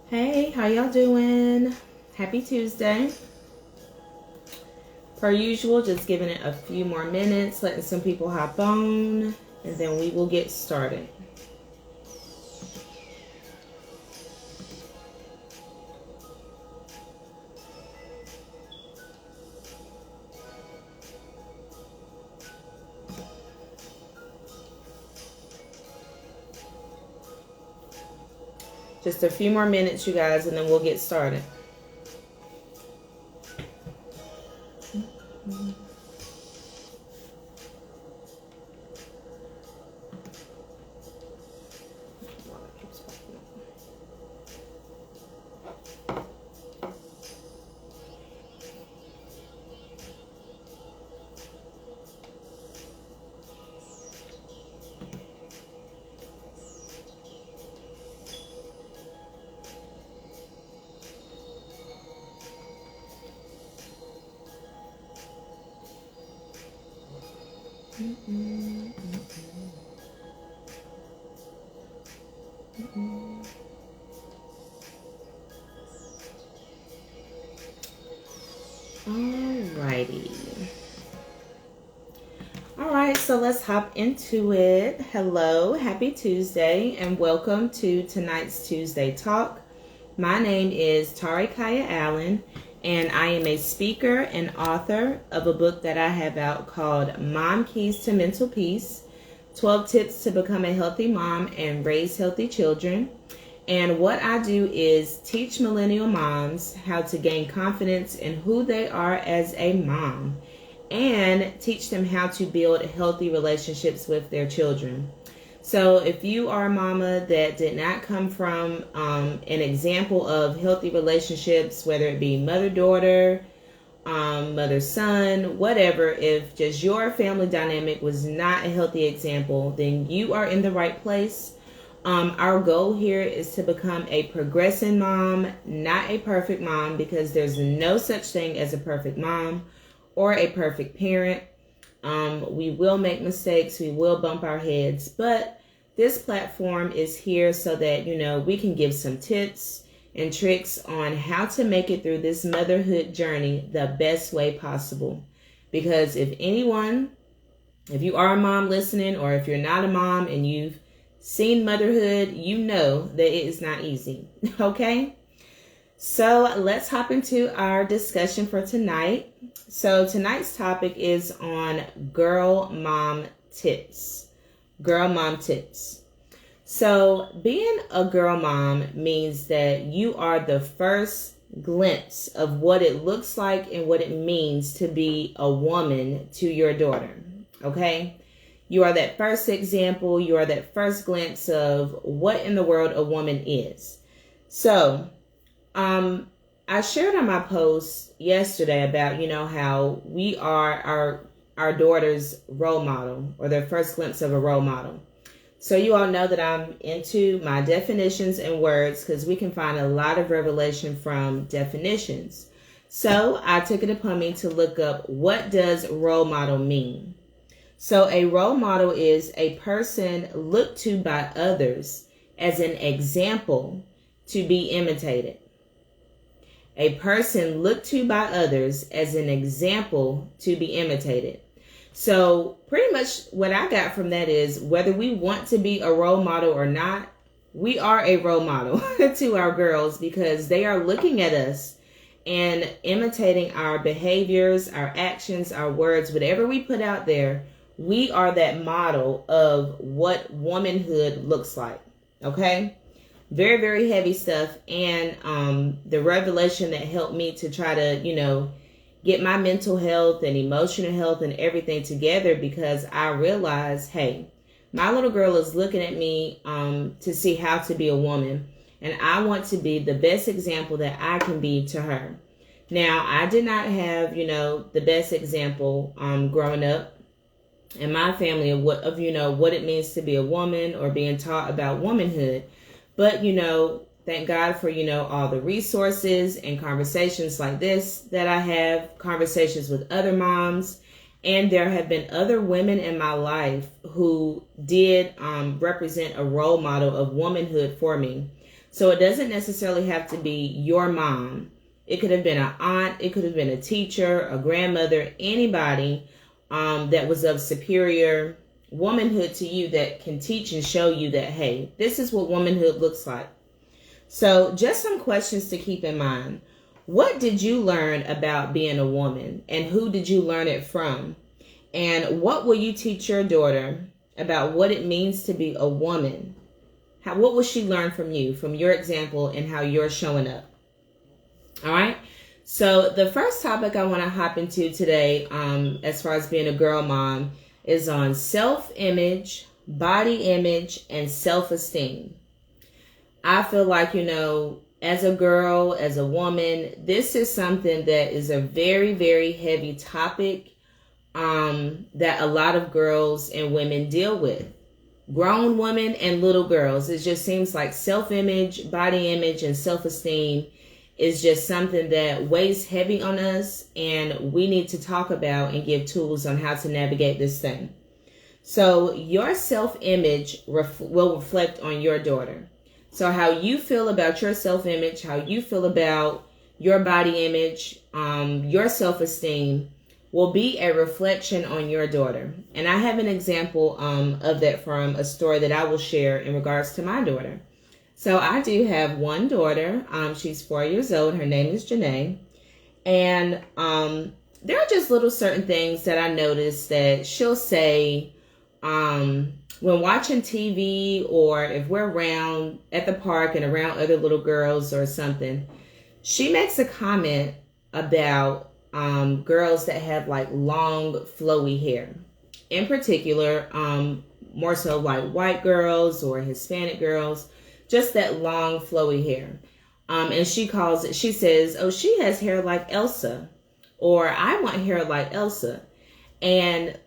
Hey, how y'all doing? Happy Tuesday. Per usual, just giving it a few more minutes, letting some people hop on, and then we will get started. Just a few more minutes, you guys, and then we'll get started. Alrighty. Alright, so let's hop into it. Hello, happy Tuesday, and welcome to tonight's Tuesday Talk. My name is Tari Kaya Allen, and I am a speaker and author of a book that I have out called Mom Keys to Mental Peace, 12 Tips to Become a Healthy Mom and Raise Healthy Children. And what I do is teach millennial moms how to gain confidence in who they are as a mom and teach them how to build healthy relationships with their children. So if you are a mama that did not come from an example of healthy relationships, whether it be mother-daughter, mother-son, whatever, if just your family dynamic was not a healthy example, then you are in the right place. Our goal here is to become a progressing mom, not a perfect mom, because there's no such thing as a perfect mom or a perfect parent. We will make mistakes, we will bump our heads, but this platform is here so that, we can give some tips and tricks on how to make it through this motherhood journey the best way possible. Because if you are a mom listening, or if you're not a mom and you've seen motherhood, you know that it is not easy. Okay? So let's hop into our discussion for tonight. So tonight's topic is on girl mom tips. Girl mom tips. So being a girl mom means that you are the first glimpse of what it looks like and what it means to be a woman to your daughter. Okay? You are that first example. You are that first glimpse of what in the world a woman is. So, I shared on my post yesterday about, how we are our daughter's role model, or their first glimpse of a role model. So you all know that I'm into my definitions and words, because we can find a lot of revelation from definitions. So I took it upon me to look up, what does role model mean? So a role model is a person looked to by others as an example to be imitated. A person looked to by others as an example to be imitated. So pretty much what I got from that is, whether we want to be a role model or not, we are a role model to our girls, because they are looking at us and imitating our behaviors, our actions, our words, whatever we put out there. We are that model of what womanhood looks like. Okay? Very, very heavy stuff. And the revelation that helped me to try to, get my mental health and emotional health and everything together, because I realized, hey, my little girl is looking at me to see how to be a woman. And I want to be the best example that I can be to her. Now, I did not have, the best example growing up in my family of what it means to be a woman or being taught about womanhood. But, thank God for, all the resources and conversations like this that I have, conversations with other moms. And there have been other women in my life who did represent a role model of womanhood for me. So it doesn't necessarily have to be your mom. It could have been an aunt. It could have been a teacher, a grandmother, anybody that was of superior womanhood to you that can teach and show you that, hey, this is what womanhood looks like. So just some questions to keep in mind. What did you learn about being a woman, and who did you learn it from? And what will you teach your daughter about what it means to be a woman? What will she learn from you, from your example and how you're showing up? All right. So the first topic I want to hop into today, as far as being a girl mom, is on self-image, body image, and self-esteem. I feel like, as a girl, as a woman, this is something that is a very, very heavy topic that a lot of girls and women deal with. Grown women and little girls. It just seems like self-image, body image, and self-esteem is just something that weighs heavy on us, and we need to talk about and give tools on how to navigate this thing. So your self-image will reflect on your daughter. So how you feel about your self-image, how you feel about your body image, your self-esteem will be a reflection on your daughter. And I have an example of that from a story that I will share in regards to my daughter. So I do have one daughter. She's 4 years old. Her name is Janae. And there are just little certain things that I noticed that she'll say when watching TV, or if we're around at the park and around other little girls or something. She makes a comment about girls that have like long flowy hair. In particular, more so like white girls or Hispanic girls, just that long flowy hair. And she says, oh, she has hair like Elsa, or I want hair like Elsa. And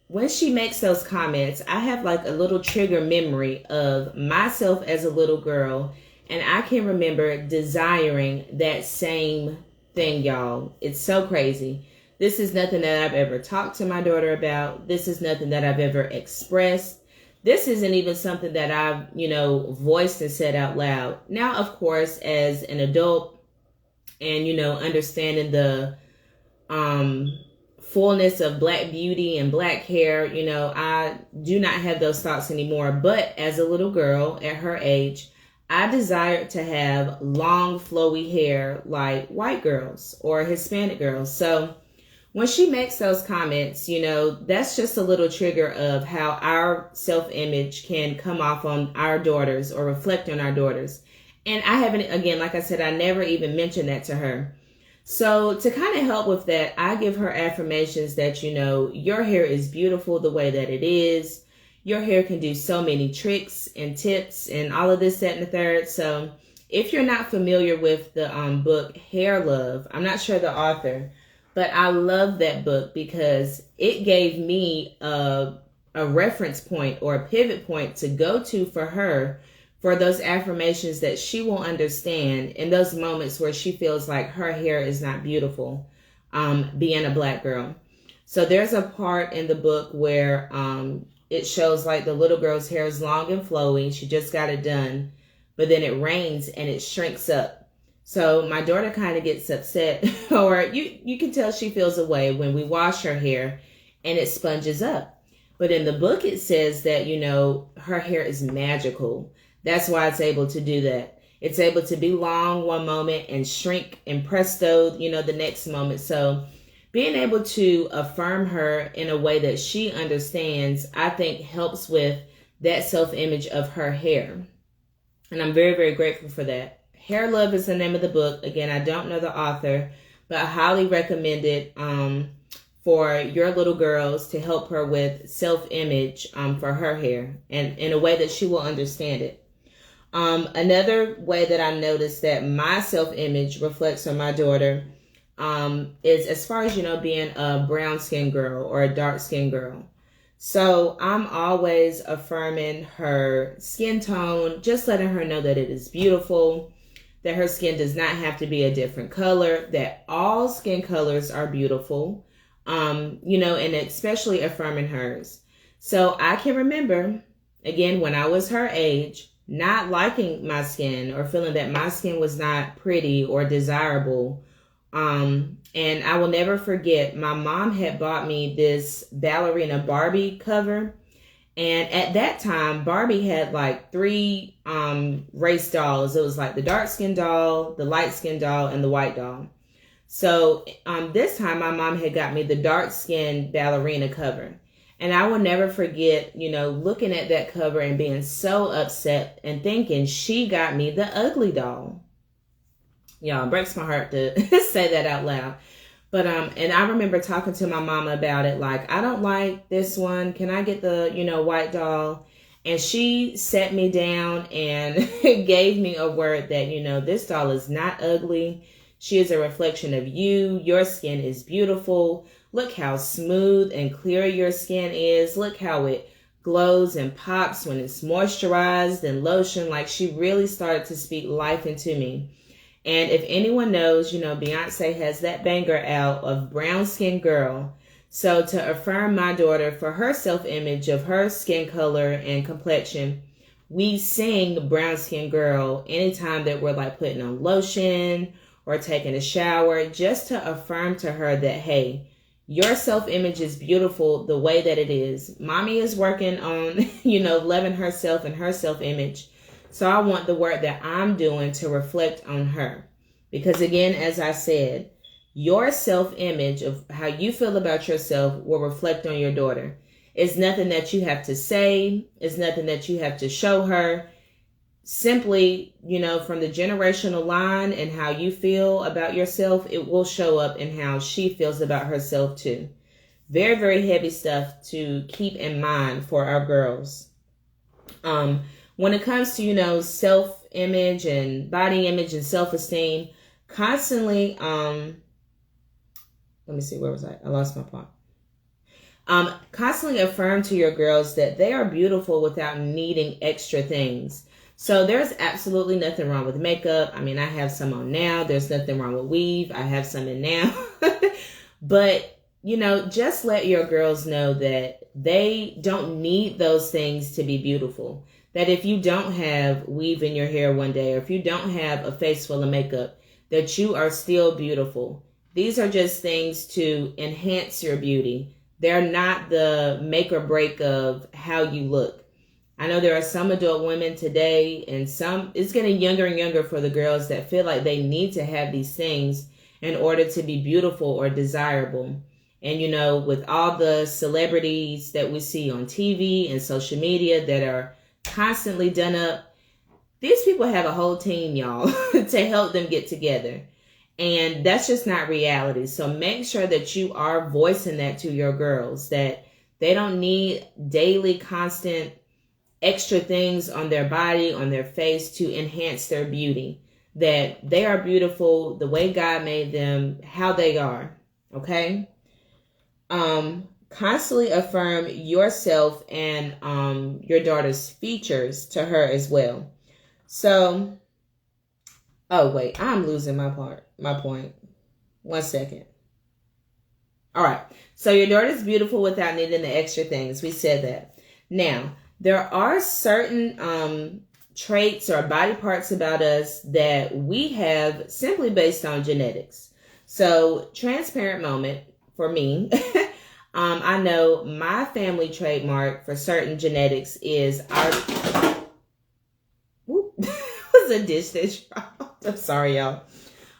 when she makes those comments, I have like a little trigger memory of myself as a little girl. And I can remember desiring that same thing, y'all. It's so crazy. This is nothing that I've ever talked to my daughter about. This is nothing that I've ever expressed. This isn't even something that I've, voiced and said out loud. Now, of course, as an adult and, understanding the fullness of Black beauty and Black hair, I do not have those thoughts anymore. But as a little girl at her age, I desired to have long, flowy hair like white girls or Hispanic girls. So when she makes those comments, that's just a little trigger of how our self-image can come off on our daughters or reflect on our daughters. And I haven't, again, like I said, I never even mentioned that to her. So to kind of help with that, I give her affirmations that, your hair is beautiful the way that it is. Your hair can do so many tricks and tips and all of this, that, and the third. So if you're not familiar with the book Hair Love, I'm not sure the author, but I love that book because it gave me a reference point or a pivot point to go to for her for those affirmations that she will understand in those moments where she feels like her hair is not beautiful, being a Black girl. So there's a part in the book where it shows like the little girl's hair is long and flowy. She just got it done, but then it rains and it shrinks up. So my daughter kind of gets upset, or you can tell she feels a way when we wash her hair and it sponges up. But in the book, it says that, her hair is magical. That's why it's able to do that. It's able to be long one moment and shrink and presto, the next moment. So being able to affirm her in a way that she understands, I think helps with that self-image of her hair. And I'm very, very grateful for that. Hair Love is the name of the book. Again, I don't know the author, but I highly recommend it for your little girls to help her with self-image for her hair and in a way that she will understand it. Another way that I noticed that my self-image reflects on my daughter is as far as, being a brown skin girl or a dark skin girl. So I'm always affirming her skin tone, just letting her know that it is beautiful, that her skin does not have to be a different color, that all skin colors are beautiful, and especially affirming hers. So I can remember, again, when I was her age, not liking my skin or feeling that my skin was not pretty or desirable. And I will never forget, my mom had bought me this ballerina Barbie cover. And at that time, Barbie had like three race dolls. It was like the dark skin doll, the light skin doll, and the white doll. So this time my mom had got me the dark skin ballerina cover. And I will never forget, looking at that cover and being so upset and thinking she got me the ugly doll. Y'all, it breaks my heart to say that out loud. But, and I remember talking to my mama about it, like, I don't like this one. Can I get the, white doll? And she sat me down and gave me a word that, this doll is not ugly. She is a reflection of you. Your skin is beautiful. Look how smooth and clear your skin is. Look how it glows and pops when it's moisturized and lotion. Like, she really started to speak life into me. And if anyone knows, Beyonce has that banger out of Brown Skin Girl. So to affirm my daughter for her self-image of her skin color and complexion, we sing Brown Skin Girl anytime that we're like putting on lotion or taking a shower, just to affirm to her that, hey, your self-image is beautiful the way that it is. Mommy is working on, loving herself and her self-image. So I want the work that I'm doing to reflect on her. Because again, as I said, your self-image of how you feel about yourself will reflect on your daughter. It's nothing that you have to say. It's nothing that you have to show her. Simply, from the generational line and how you feel about yourself, it will show up in how she feels about herself too. Very, very heavy stuff to keep in mind for our girls. When it comes to, self-image and body image and self-esteem, constantly, let me see, where was I? I lost my point. Constantly affirm to your girls that they are beautiful without needing extra things. So there's absolutely nothing wrong with makeup. I mean, I have some on now. There's nothing wrong with weave. I have some in now. But, just let your girls know that they don't need those things to be beautiful. That if you don't have weave in your hair one day, or if you don't have a face full of makeup, that you are still beautiful. These are just things to enhance your beauty. They're not the make or break of how you look. I know there are some adult women today, and it's getting younger and younger for the girls that feel like they need to have these things in order to be beautiful or desirable. And, with all the celebrities that we see on TV and social media that are constantly done up, these people have a whole team, y'all, to help them get together. And that's just not reality. So make sure that you are voicing that to your girls, that they don't need daily, constant, extra things on their body, on their face to enhance their beauty. That they are beautiful the way God made them, how they are. Okay? Constantly affirm yourself and your daughter's features to her as well. So, oh wait, I'm losing my point. 1 second. All right. So your daughter's beautiful without needing the extra things. We said that. Now, there are certain traits or body parts about us that we have simply based on genetics. So, transparent moment for me. I know my family trademark for certain genetics is our... Whoop, was a dish that dropped. I'm sorry, y'all.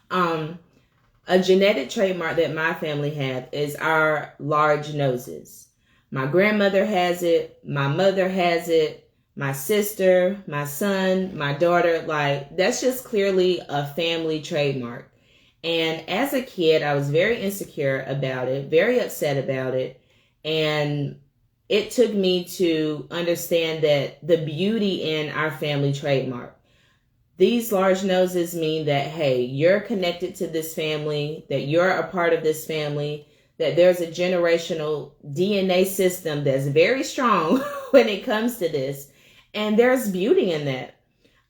A genetic trademark that my family have is our large noses. My grandmother has it. My mother has it. My sister, my son, my daughter. Like, that's just clearly a family trademark. And as a kid, I was very insecure about it, very upset about it. And it took me to understand that the beauty in our family trademark. These large noses mean that, hey, you're connected to this family, that you're a part of this family, that there's a generational DNA system that's very strong when it comes to this. And there's beauty in that.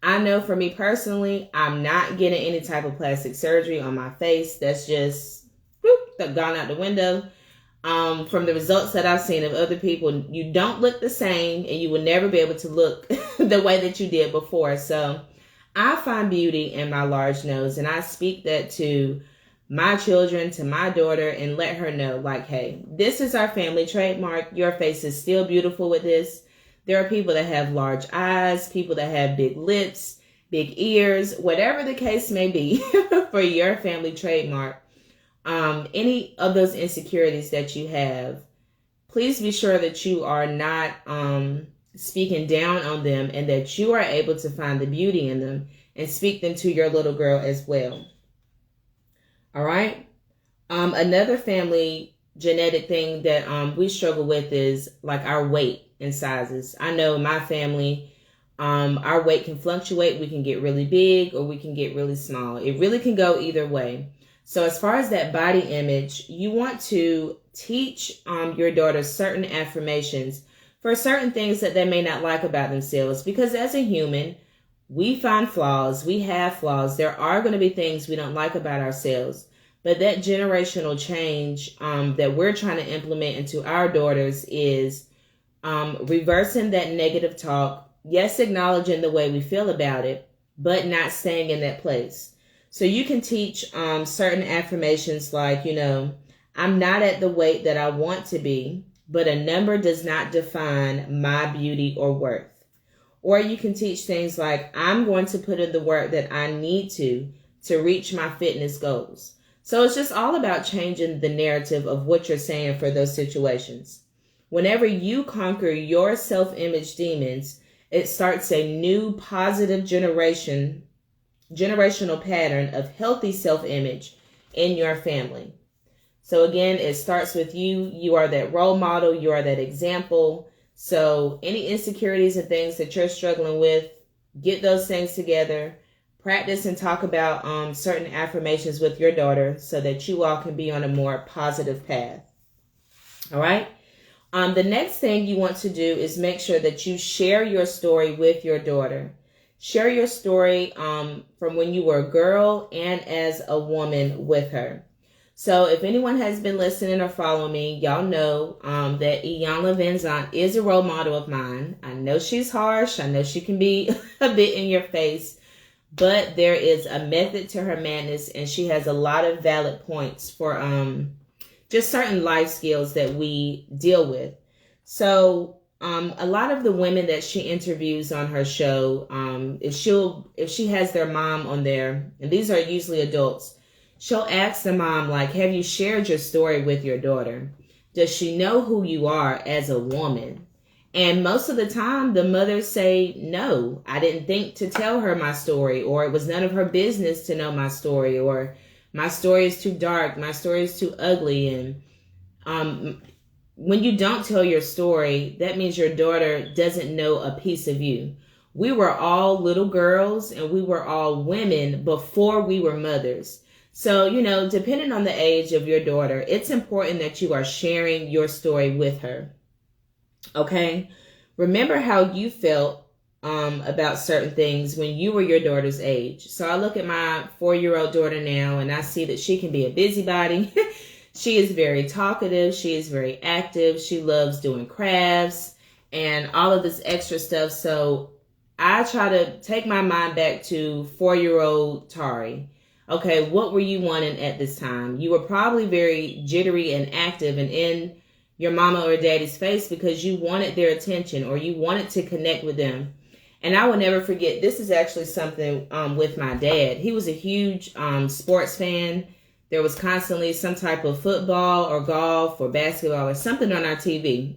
I know for me personally, I'm not getting any type of plastic surgery on my face. That's just gone out the window. From the results that I've seen of other people, you don't look the same, and you will never be able to look the way that you did before. So I find beauty in my large nose, and I speak that to my children, to my daughter, and let her know, like, hey, this is our family trademark. Your face is still beautiful with this. There are people that have large eyes, people that have big lips, big ears, whatever the case may be for your family trademark. Any of those insecurities that you have, please be sure that you are not speaking down on them, and that you are able to find the beauty in them and speak them to your little girl as well. All right. Another family genetic thing that we struggle with is like our weight and sizes. I know in my family, our weight can fluctuate. We can get really big or we can get really small. It really can go either way. So as far as that body image, you want to teach your daughter certain affirmations for certain things that they may not like about themselves. Because as a human, we find flaws. We have flaws. There are going to be things we don't like about ourselves. But that generational change that we're trying to implement into our daughters is reversing that negative talk. Yes, acknowledging the way we feel about it, but not staying in that place. So you can teach certain affirmations like, I'm not at the weight that I want to be, but a number does not define my beauty or worth. Or you can teach things like, I'm going to put in the work that I need to reach my fitness goals. So it's just all about changing the narrative of what you're saying for those situations. Whenever you conquer your self-image demons, it starts a new positive generational pattern of healthy self-image in your family. So again, it starts with you. You are that role model. You are that example. So any insecurities and things that you're struggling with, get those things together. Practice and talk about certain affirmations with your daughter so that you all can be on a more positive path. All right. The next thing you want to do is make sure that you share your story with your daughter. Share your story from when you were a girl and as a woman with her. So if anyone has been listening or following me, y'all know that Iyanla Van Zant is a role model of mine. I know she's harsh. I know she can be a bit in your face, but there is a method to her madness, and she has a lot of valid points for just certain life skills that we deal with. So a lot of the women that she interviews on her show, if she has their mom on there, and these are usually adults, she'll ask the mom, like, have you shared your story with your daughter? Does she know who you are as a woman? And most of the time, the mothers say, no, I didn't think to tell her my story, or it was none of her business to know my story, or my story is too dark, my story is too ugly. And when you don't tell your story, that means your daughter doesn't know a piece of you. We were all little girls and we were all women before we were mothers. So, depending on the age of your daughter, it's important that you are sharing your story with her. Okay? Remember how you felt about certain things when you were your daughter's age. So I look at my 4-year-old daughter now, and I see that she can be a busybody. She is very talkative. She is very active. She loves doing crafts and all of this extra stuff. So I try to take my mind back to 4-year-old Tari. Okay, what were you wanting at this time? You were probably very jittery and active and in your mama or daddy's face because you wanted their attention or you wanted to connect with them. And I will never forget, this is actually something with my dad. He was a huge sports fan. There was constantly some type of football or golf or basketball or something on our TV.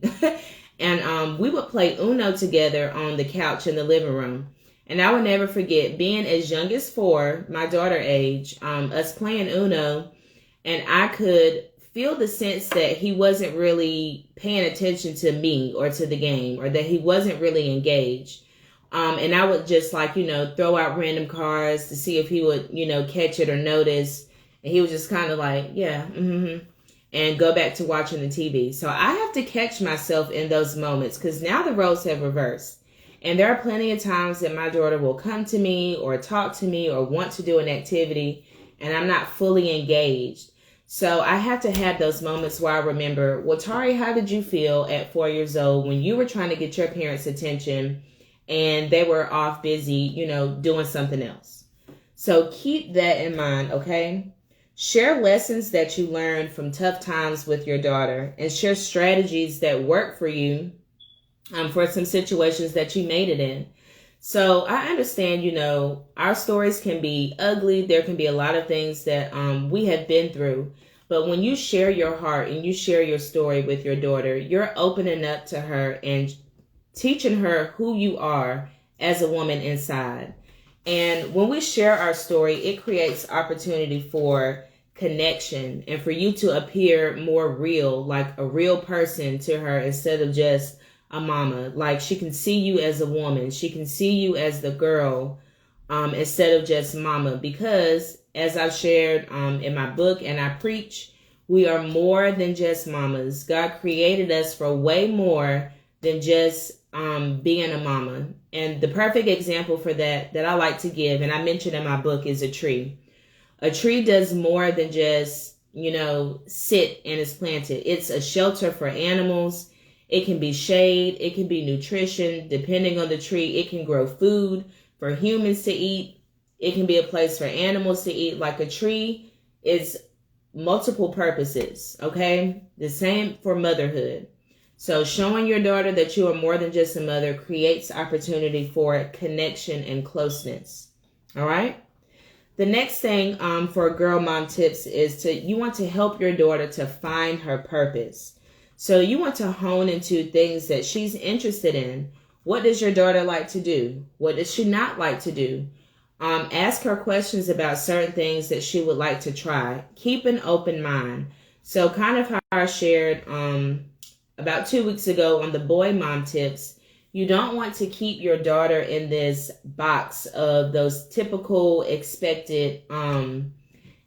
And we would play Uno together on the couch in the living room. And I will never forget being as young as 4, my daughter age, us playing Uno. And I could feel the sense that he wasn't really paying attention to me or to the game, or that he wasn't really engaged. And I would just like, throw out random cards to see if he would, catch it or notice. And he was just kind of like, yeah, and go back to watching the TV. So I have to catch myself in those moments because now the roles have reversed. And there are plenty of times that my daughter will come to me or talk to me or want to do an activity and I'm not fully engaged. So I have to have those moments where I remember, well, Tari, how did you feel at 4 years old when you were trying to get your parents' attention and they were off busy, doing something else? So keep that in mind, okay? Share lessons that you learned from tough times with your daughter and share strategies that work for you for some situations that you made it in. So I understand, our stories can be ugly. There can be a lot of things that we have been through. But when you share your heart and you share your story with your daughter, you're opening up to her and teaching her who you are as a woman inside. And when we share our story, it creates opportunity for connection and for you to appear more real, like a real person to her instead of just a mama. Like she can see you as a woman. She can see you as the girl instead of just mama. Because as I've shared in my book and I preach, we are more than just mamas. God created us for way more than just being a mama. And the perfect example for that I like to give, and I mentioned in my book, is a tree. A tree does more than just, sit and is planted. It's a shelter for animals. It can be shade. It can be nutrition. Depending on the tree, it can grow food for humans to eat. It can be a place for animals to eat. Like a tree is multiple purposes, okay? The same for motherhood. So showing your daughter that you are more than just a mother creates opportunity for connection and closeness, all right? The next thing for girl mom tips is you want to help your daughter to find her purpose. So you want to hone into things that she's interested in. What does your daughter like to do? What does she not like to do? Ask her questions about certain things that she would like to try. Keep an open mind. So kind of how I shared about 2 weeks ago on the boy mom tips, you don't want to keep your daughter in this box of those typical expected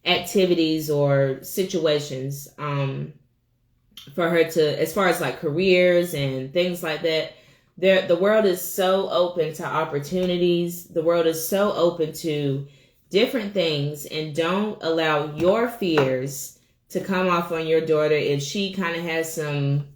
activities or situations for her to, as far as like careers and things like that. The world is so open to opportunities. The world is so open to different things, and don't allow your fears to come off on your daughter if she kind of has some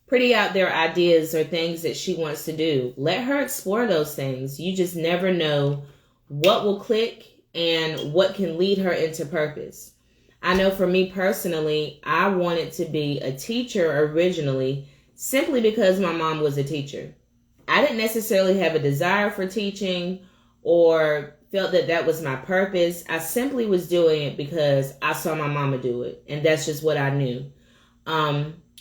pretty out there ideas or things that she wants to do. Let her explore those things. You just never know what will click and what can lead her into purpose. I know for me personally, I wanted to be a teacher originally simply because my mom was a teacher. I didn't necessarily have a desire for teaching or felt that that was my purpose. I simply was doing it because I saw my mama do it, and that's just what I knew.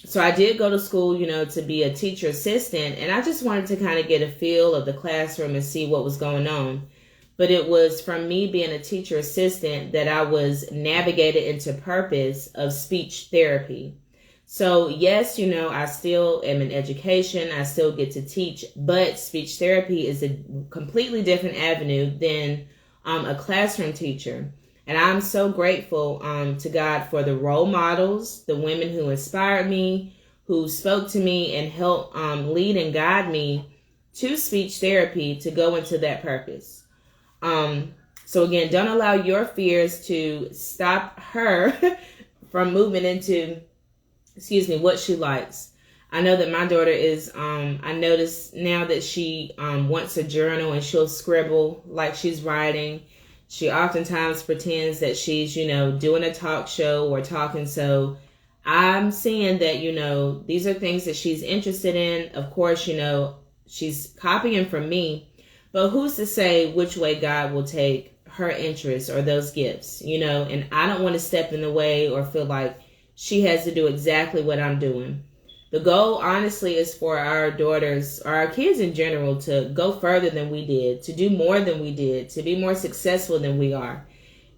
So I did go to school, to be a teacher assistant, and I just wanted to kind of get a feel of the classroom and see what was going on. But it was from me being a teacher assistant that I was navigated into purpose of speech therapy. So yes, I still am in education. I still get to teach, but speech therapy is a completely different avenue than a classroom teacher. And I'm so grateful to God for the role models, the women who inspired me, who spoke to me and helped lead and guide me to speech therapy to go into that purpose. So again, don't allow your fears to stop her from moving into, what she likes. I know that my daughter is, I notice now that she wants a journal and she'll scribble like she's writing. She oftentimes pretends that she's, doing a talk show or talking. So I'm seeing that, these are things that she's interested in. Of course, she's copying from me, but who's to say which way God will take her interests or those gifts, and I don't want to step in the way or feel like she has to do exactly what I'm doing. The goal, honestly, is for our daughters or our kids in general to go further than we did, to do more than we did, to be more successful than we are.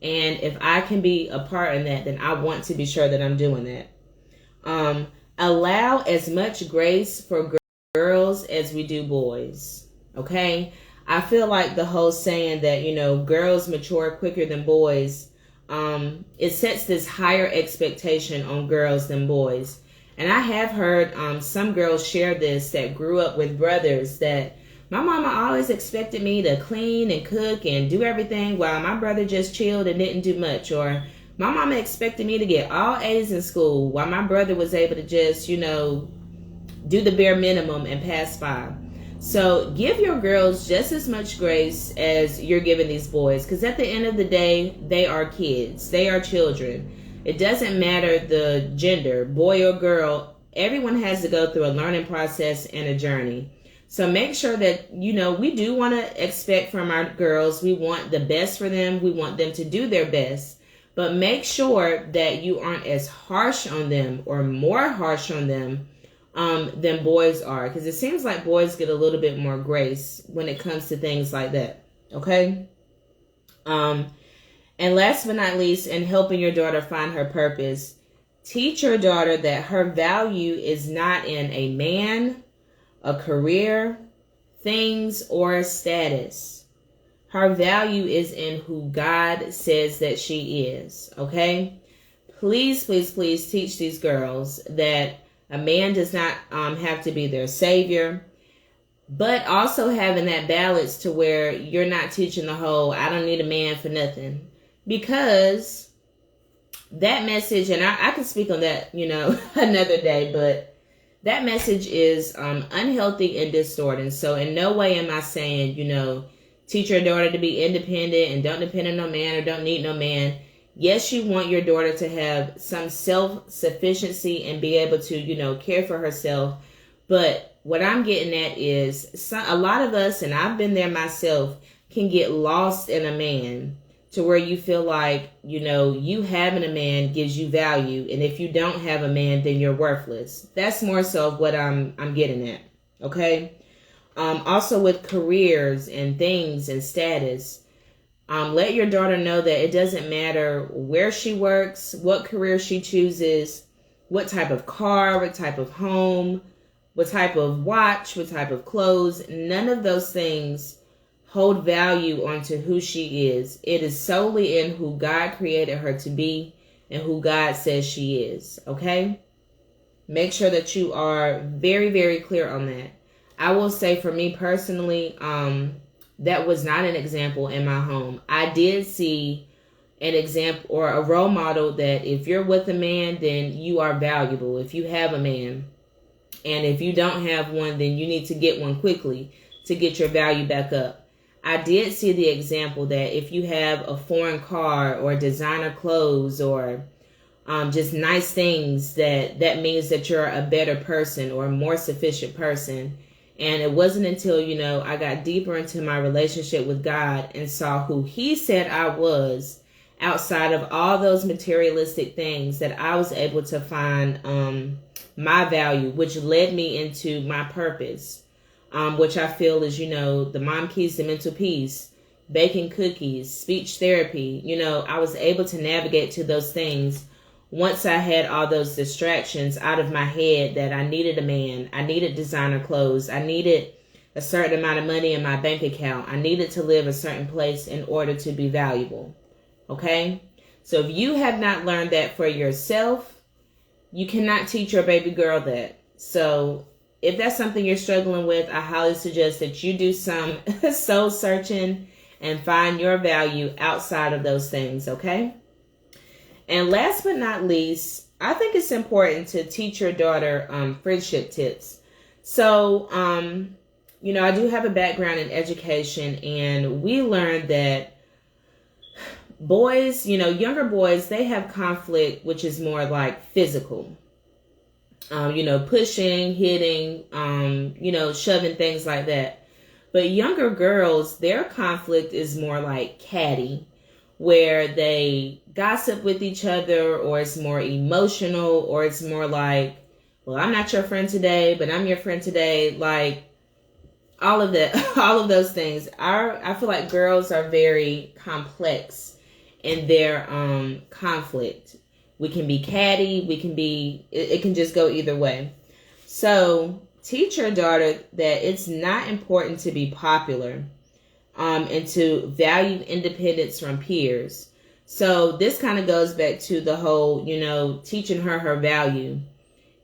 And if I can be a part in that, then I want to be sure that I'm doing that. Allow as much grace for girls as we do boys. Okay? I feel like the whole saying that, girls mature quicker than boys, it sets this higher expectation on girls than boys. And I have heard some girls share this that grew up with brothers, that my mama always expected me to clean and cook and do everything while my brother just chilled and didn't do much. Or my mama expected me to get all A's in school while my brother was able to just, do the bare minimum and pass by. So give your girls just as much grace as you're giving these boys, because at the end of the day, they are kids. They are children. It doesn't matter the gender, boy or girl. Everyone has to go through a learning process and a journey. So make sure that, we do want to expect from our girls. We want the best for them. We want them to do their best. But make sure that you aren't as harsh on them or more harsh on them than boys are, because it seems like boys get a little bit more grace when it comes to things like that. Okay. And last but not least, in helping your daughter find her purpose, teach your daughter that her value is not in a man, a career, things, or status. Her value is in who God says that she is. Okay. Please, please, please teach these girls that a man does not have to be their savior, but also having that balance to where you're not teaching the whole, I don't need a man for nothing. Because that message, and I can speak on that, another day, but that message is unhealthy and distorted. So in no way am I saying, teach your daughter to be independent and don't depend on no man or don't need no man. Yes, you want your daughter to have some self-sufficiency and be able to, care for herself. But what I'm getting at is a lot of us, and I've been there myself, can get lost in a man to where you feel like, you having a man gives you value. And if you don't have a man, then you're worthless. That's more so of what I'm getting at. Okay. Also with careers and things and status. Let your daughter know that it doesn't matter where she works, what career she chooses, what type of car, what type of home, what type of watch, what type of clothes. None of those things hold value onto who she is. It is solely in who God created her to be and who God says she is. Okay? Make sure that you are very, very clear on that. I will say for me personally, that was not an example in my home. I did see an example or a role model that if you're with a man, then you are valuable. If you have a man, and if you don't have one, then you need to get one quickly to get your value back up. I did see the example that if you have a foreign car or designer clothes or just nice things, that means that you're a better person or a more sufficient person. And it wasn't until, I got deeper into my relationship with God and saw who He said I was outside of all those materialistic things that I was able to find my value, which led me into my purpose, which I feel is, the mom keys to mental peace, baking cookies, speech therapy. I was able to navigate to those things once I had all those distractions out of my head that I needed a man, I needed designer clothes, I needed a certain amount of money in my bank account, I needed to live a certain place in order to be valuable. Okay? So if you have not learned that for yourself, you cannot teach your baby girl that. So if that's something you're struggling with, I highly suggest that you do some soul searching and find your value outside of those things. Okay? And last but not least, I think it's important to teach your daughter friendship tips. So, I do have a background in education, and we learned that boys, younger boys, they have conflict, which is more like physical. Pushing, hitting, shoving, things like that. But younger girls, their conflict is more like catty, where they gossip with each other, or it's more emotional, or it's more like, well, I'm not your friend today, but I'm your friend today. Like all of that, all of those things. I feel like girls are very complex in their conflict. We can be catty, it can just go either way. So teach your daughter that it's not important to be popular, and to value independence from peers. So this kind of goes back to the whole, teaching her value.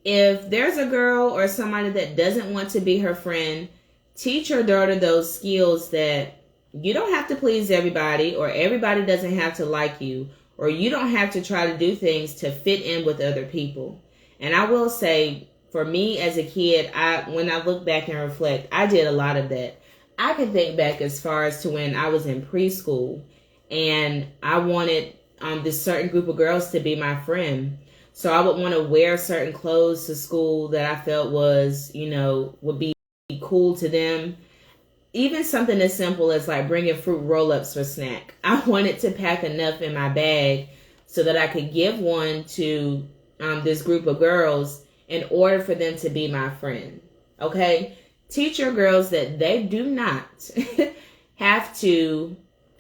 If there's a girl or somebody that doesn't want to be her friend, teach your daughter those skills that you don't have to please everybody, or everybody doesn't have to like you, or you don't have to try to do things to fit in with other people. And I will say, for me as a kid, when I look back and reflect, I did a lot of that. I can think back as far as to when I was in preschool and I wanted this certain group of girls to be my friend. So I would want to wear certain clothes to school that I felt was, would be cool to them. Even something as simple as like bringing fruit roll-ups for snack. I wanted to pack enough in my bag so that I could give one to this group of girls in order for them to be my friend. Okay? Teach your girls that they do not have to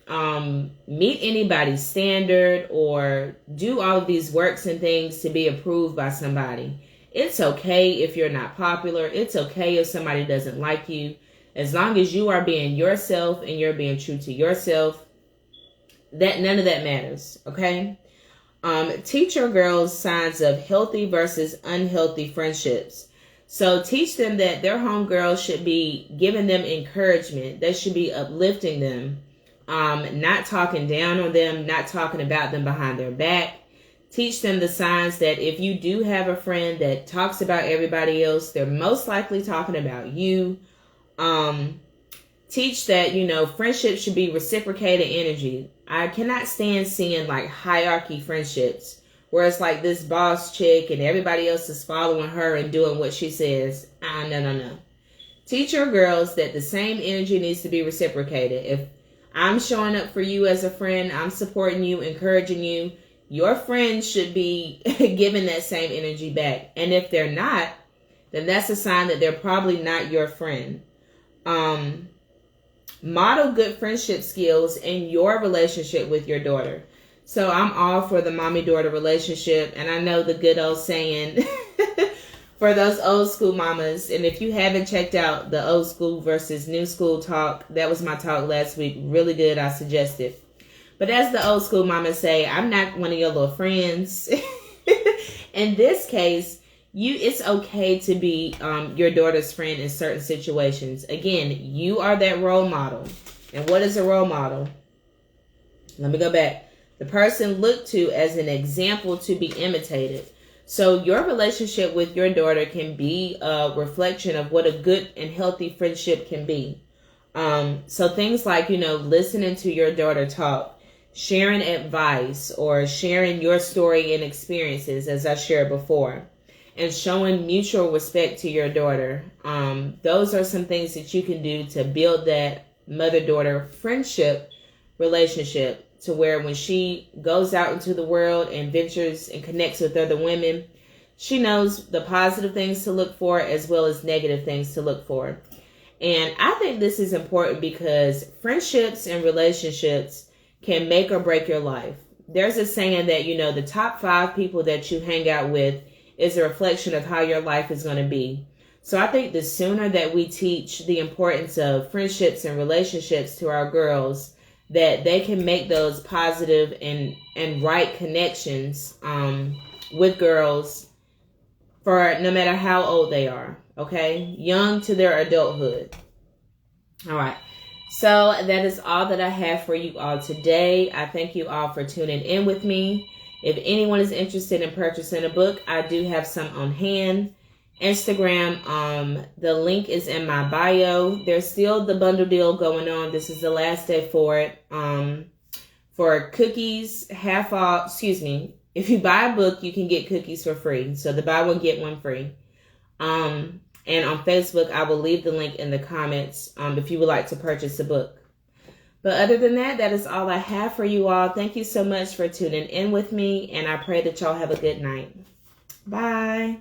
meet anybody's standard or do all of these works and things to be approved by somebody. It's okay if you're not popular. It's okay if somebody doesn't like you. As long as you are being yourself and you're being true to yourself, that none of that matters, okay? Teach your girls signs of healthy versus unhealthy friendships. So teach them that their homegirls should be giving them encouragement. They should be uplifting them, not talking down on them, not talking about them behind their back. Teach them the signs that if you do have a friend that talks about everybody else, they're most likely talking about you. Teach that, friendships should be reciprocated energy. I cannot stand seeing like hierarchy friendships where it's like this boss chick and everybody else is following her and doing what she says. No. Teach your girls that the same energy needs to be reciprocated. If I'm showing up for you as a friend, I'm supporting you, encouraging you, your friends should be giving that same energy back. And if they're not, then that's a sign that they're probably not your friend. Model good friendship skills in your relationship with your daughter. So I'm all for the mommy-daughter relationship. And I know the good old saying for those old school mamas. And if you haven't checked out the old school versus new school talk, that was my talk last week. Really good. I suggest it. But as the old school mamas say, I'm not one of your little friends. In this case, it's okay to be your daughter's friend in certain situations. Again, you are that role model. And what is a role model? Let me go back. The person looked to as an example to be imitated. So your relationship with your daughter can be a reflection of what a good and healthy friendship can be. So things like, listening to your daughter talk, sharing advice, or sharing your story and experiences, as I shared before, and showing mutual respect to your daughter. Those are some things that you can do to build that mother-daughter friendship relationship to where when she goes out into the world and ventures and connects with other women, she knows the positive things to look for as well as negative things to look for. And I think this is important because friendships and relationships can make or break your life. There's a saying that, the top 5 people that you hang out with is a reflection of how your life is going to be. So I think the sooner that we teach the importance of friendships and relationships to our girls, that they can make those positive and right connections with girls for no matter how old they are, okay? Young to their adulthood. All right. So that is all that I have for you all today. I thank you all for tuning in with me. If anyone is interested in purchasing a book, I do have some on hand. Instagram, the link is in my bio. There's still the bundle deal going on. This is the last day for it. For cookies, half off, if you buy a book, you can get cookies for free. So the buy one, get one free. And on Facebook, I will leave the link in the comments if you would like to purchase a book. But other than that, that is all I have for you all. Thank you so much for tuning in with me, and I pray that y'all have a good night. Bye.